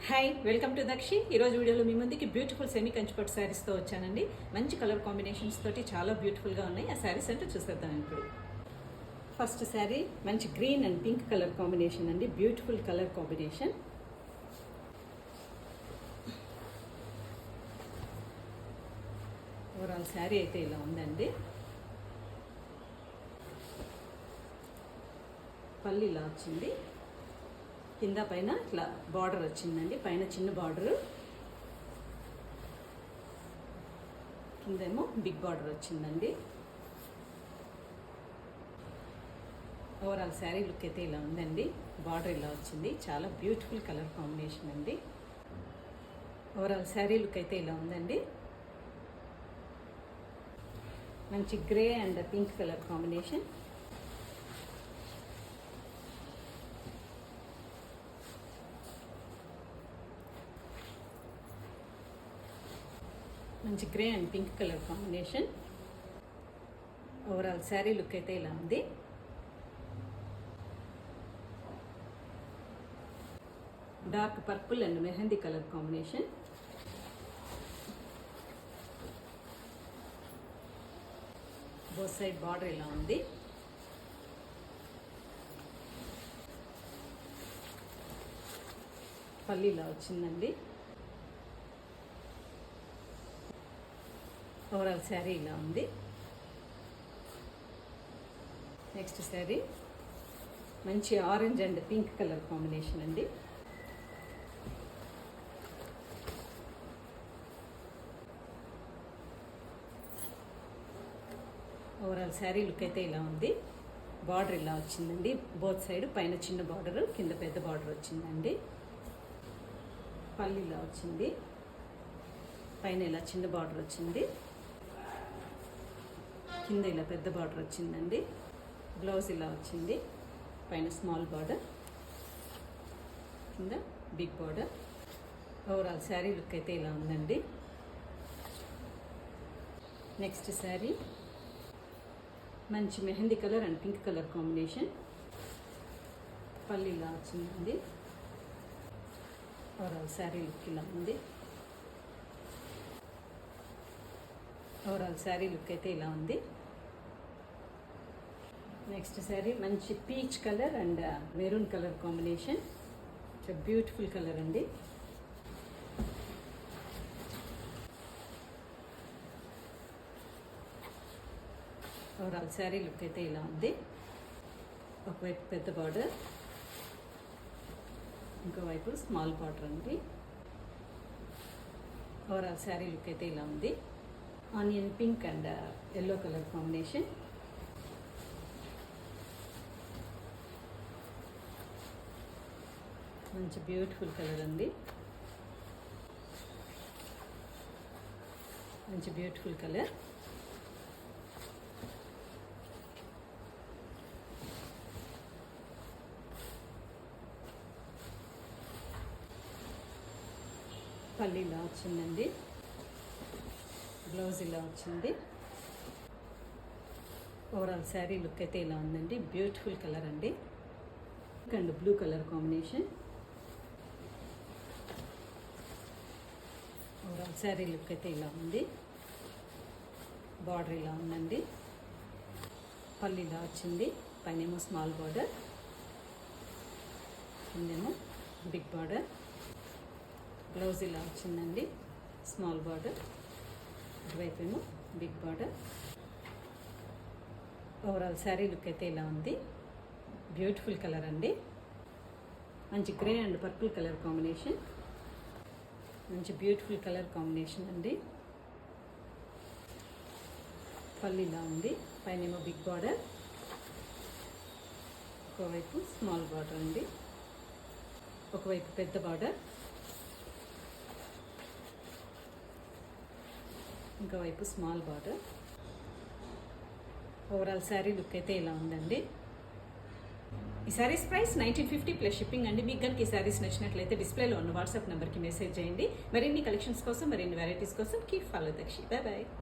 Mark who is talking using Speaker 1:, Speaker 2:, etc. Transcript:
Speaker 1: Hi, welcome to దక్షి. ఈరోజు వీడియోలో మీ ముందుకి బ్యూటిఫుల్ సెమీ కంచిపట్టు శారీస్తో వచ్చానండి. మంచి కలర్ కాంబినేషన్స్ తోటి చాలా బ్యూటిఫుల్గా ఉన్నాయి. ఆ శారీస్ అంటే చూసేద్దాం ఇప్పుడు. ఫస్ట్ శారీ మంచి green and pink colour combination అండి. Beautiful colour combination. Overall saree అయితే ఇలా ఉందండి. పళ్ళు ఇలా వచ్చింది, కింద పైన ఇట్లా బార్డర్ వచ్చిందండి. పైన చిన్న బార్డరు, కిందేమో బిగ్ బార్డర్ వచ్చిందండి. ఓవరాల్ శారీ లుక్ అయితే ఇలా ఉందండి. బార్డర్ ఇలా వచ్చింది, చాలా బ్యూటిఫుల్ కలర్ కాంబినేషన్ అండి. ఓవరాల్ శారీ లుక్ అయితే ఇలా ఉందండి. మంచి grey and pink colour combination. మంచి grey and pink colour combination. Overall sari look అయితే ఇలా ఉంది. Dark purple and mehndi colour combination. Both side border ఇలా ఉంది. పల్లి ఇలా వచ్చిందండి. ఓవరాల్ శారీ ఇలా ఉంది. నెక్స్ట్ శారీ మంచి orange and pink colour combination అండి. ఓవరాల్ శారీ లుక్ అయితే ఇలా ఉంది. బార్డర్ ఇలా వచ్చిందండి. బోత్ సైడ్ పైన చిన్న బార్డర్, కింద పెద్ద బార్డర్ వచ్చిందండి. పళ్ళు ఇలా వచ్చింది, పైన ఇలా చిన్న బార్డర్ వచ్చింది, కింద ఇలా పెద్ద బార్డర్ వచ్చిందండి. బ్లౌజ్ ఇలా వచ్చింది, పైన స్మాల్ బార్డర్, కింద big border. Overall sari look అయితే ఇలా ఉందండి. నెక్స్ట్ శారీ మంచి mehndi colour and pink colour combination. పళ్ళు ఇలా వచ్చిందండి. ఓవరాల్ శారీ లుక్ ఇలా ఉంది. ఓవరాల్ శారీ లుక్ అయితే ఇలా ఉంది. నెక్స్ట్ శారీ మంచి peach colour and maroon colour combination. Beautiful colour అండి. ఓవరాల్ శారీ లుక్ అయితే ఇలా ఉంది. ఒకవైపు పెద్ద బార్డర్, ఇంకోవైపు స్మాల్ బార్డర్ అండి. ఓవరాల్ శారీ లుక్ అయితే ఇలా ఉంది. Onion pink and yellow colour combination. మంచి బ్యూటిఫుల్ కలర్ అండి. మంచి బ్యూటిఫుల్ కలర్. పళ్ళు ఇలా వచ్చిందండి. బ్లౌజ్ ఇలా వచ్చింది. ఓవరాల్ శారీ లుక్ అయితే ఇలా ఉందండి. బ్యూటిఫుల్ కలర్ అండి. And blue colour combination. Overall sari look అయితే ఇలా ఉంది. బార్డర్ ఇలా ఉందండి. పళ్ళు ఇలా వచ్చింది, పైనేమో స్మాల్ బార్డర్, కిందేమో బిగ్ బార్డర్. బ్లౌజ్ ఇలా వచ్చిందండి, స్మాల్ బార్డర్, ఇటువైపు ఏమో big border. Overall sari look అయితే ఇలా ఉంది. బ్యూటిఫుల్ కలర్ అండి. మంచి grey and purple colour combination. మంచి బ్యూటిఫుల్ కలర్ కాంబినేషన్ అండి. పళ్ళు ఇలా ఉంది, పైన ఏమో బిగ్ బార్డర్, ఒకవైపు స్మాల్ బార్డర్ అండి, ఒకవైపు పెద్ద బార్డర్, ఇంకోవైపు small border. Overall sari look అయితే ఇలా ఉందండి. ఈ శారీస్ ప్రైస్ 1950 ప్లస్ షిప్పింగ్ అండి. మీకు కనుక ఈ శారీస్ నచ్చినట్లయితే డిస్ప్లేలో ఉన్న వాట్సాప్ నెంబర్కి మెసేజ్ చేయండి. మరిన్ని కలెక్షన్స్ కోసం, మరిన్ని వెరైటీస్ కోసం keep follow Dakshi. Bye bye.